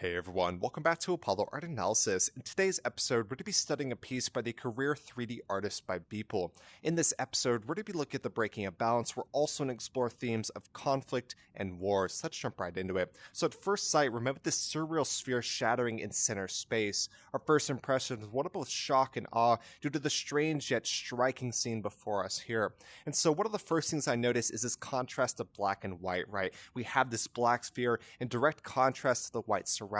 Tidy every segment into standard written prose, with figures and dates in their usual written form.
Hey everyone, welcome back to Apollo Art Analysis. In today's episode, we're going to be studying a piece by the career 3D artist by Beeple. In this episode, we're going to be looking at the breaking of balance. We're also going to explore themes of conflict and war. So let's jump right into it. So at first sight, remember this surreal sphere shattering in center space. Our first impression is one of both shock and awe due to the strange yet striking scene before us here. And so one of the first things I notice is this contrast of black and white, right? We have this black sphere in direct contrast to the white surroundings.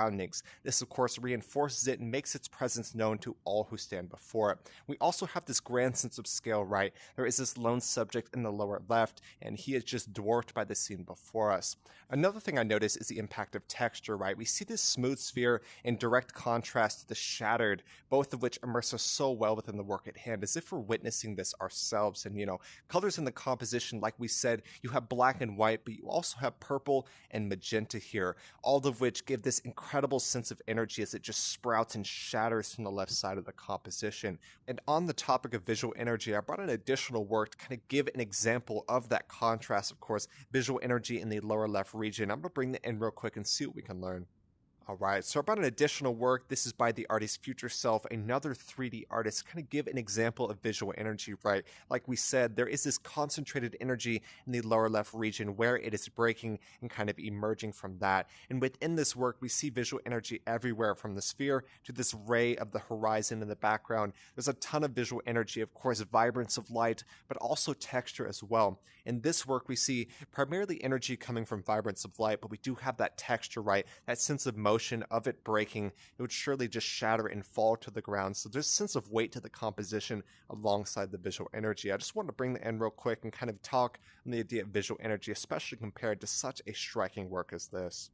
This, of course, reinforces it and makes its presence known to all who stand before it. We also have this grand sense of scale, right? There is this lone subject in the lower left, and he is just dwarfed by the scene before us. Another thing I notice is the impact of texture, right? We see this smooth sphere in direct contrast to the shattered, both of which immerse us so well within the work at hand, as if we're witnessing this ourselves. And, colors in the composition, like we said, you have black and white, but you also have purple and magenta here, all of which give this incredible sense of energy as it just sprouts and shatters from the left side of the composition. And on the topic of visual energy, I brought an additional work to kind of give an example of that contrast, of course, visual energy in the lower left region. I'm going to bring that in real quick and see what we can learn. Alright, so about an additional work, this is by the artist's future self, another 3D artist, kind of give an example of visual energy, right? Like we said, there is this concentrated energy in the lower left region where it is breaking and kind of emerging from that. And within this work, we see visual energy everywhere, from the sphere to this ray of the horizon in the background. There's a ton of visual energy, of course, vibrance of light, but also texture as well. In this work, we see primarily energy coming from vibrance of light, but we do have that texture, right? That sense of motion of it breaking. It would surely just shatter and fall to the ground. So there's a sense of weight to the composition alongside the visual energy. I just wanted to bring that in real quick and kind of talk on the idea of visual energy, especially compared to such a striking work as this.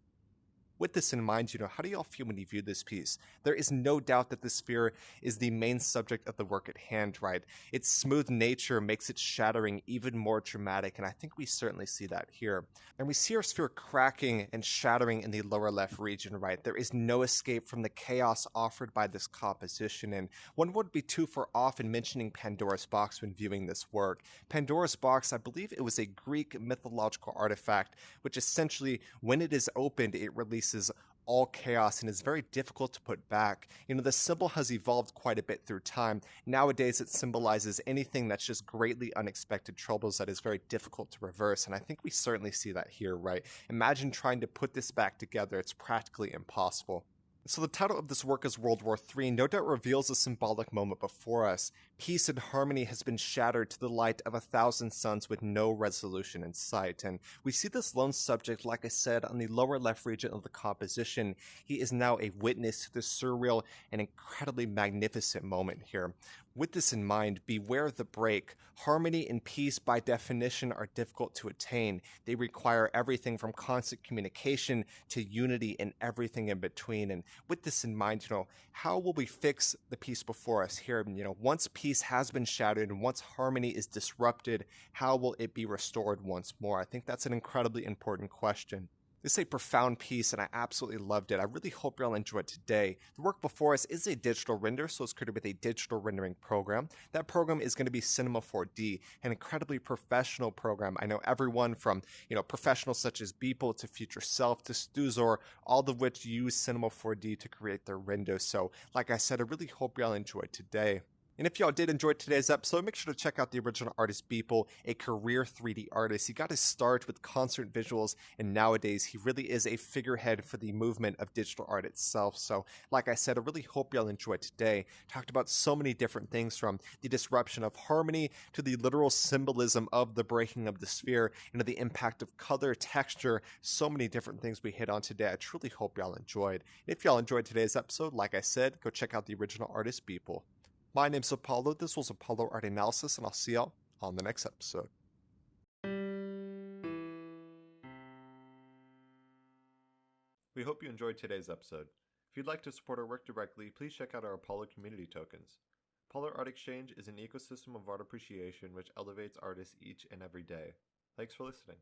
With this in mind, how do y'all feel when you view this piece? There is no doubt that the sphere is the main subject of the work at hand, right? Its smooth nature makes its shattering even more dramatic, and I think we certainly see that here. And we see our sphere cracking and shattering in the lower left region, right? There is no escape from the chaos offered by this composition, and one wouldn't be too far off in mentioning Pandora's box when viewing this work. Pandora's box, I believe it was a Greek mythological artifact, which essentially, when it is opened, it releases all chaos and is very difficult to put back. The symbol has evolved quite a bit through time. Nowadays, it symbolizes anything that's just greatly unexpected troubles that is very difficult to reverse, and I think we certainly see that here, right? Imagine trying to put this back together. It's practically impossible. So the title of this work is World War III, no doubt reveals a symbolic moment before us. Peace and harmony has been shattered to the light of 1,000 suns with no resolution in sight. And we see this lone subject, like I said, on the lower left region of the composition. He is now a witness to this surreal and incredibly magnificent moment here. With this in mind, beware the break. Harmony and peace, by definition, are difficult to attain. They require everything from constant communication to unity and everything in between. And with this in mind, how will we fix the peace before us here? Once peace has been shattered and once harmony is disrupted, how will it be restored once more? I think that's an incredibly important question. This is a profound piece, and I absolutely loved it. I really hope y'all enjoyed today. The work before us is a digital render, so it's created with a digital rendering program. That program is going to be Cinema 4D, an incredibly professional program. I know everyone from, professionals such as Beeple to Future Self to Stuzor, all of which use Cinema 4D to create their renders. So, like I said, I really hope y'all enjoyed today. And if y'all did enjoy today's episode, make sure to check out the original artist Beeple, a career 3D artist. He got his start with concert visuals, and nowadays he really is a figurehead for the movement of digital art itself. So, like I said, I really hope y'all enjoyed today. Talked about so many different things, from the disruption of harmony to the literal symbolism of the breaking of the sphere, the impact of color, texture, so many different things we hit on today. I truly hope y'all enjoyed. And if y'all enjoyed today's episode, like I said, go check out the original artist Beeple. My name's Apollo, this was Apollo Art Analysis, and I'll see y'all on the next episode. We hope you enjoyed today's episode. If you'd like to support our work directly, please check out our Apollo community tokens. Apollo Art Exchange is an ecosystem of art appreciation which elevates artists each and every day. Thanks for listening.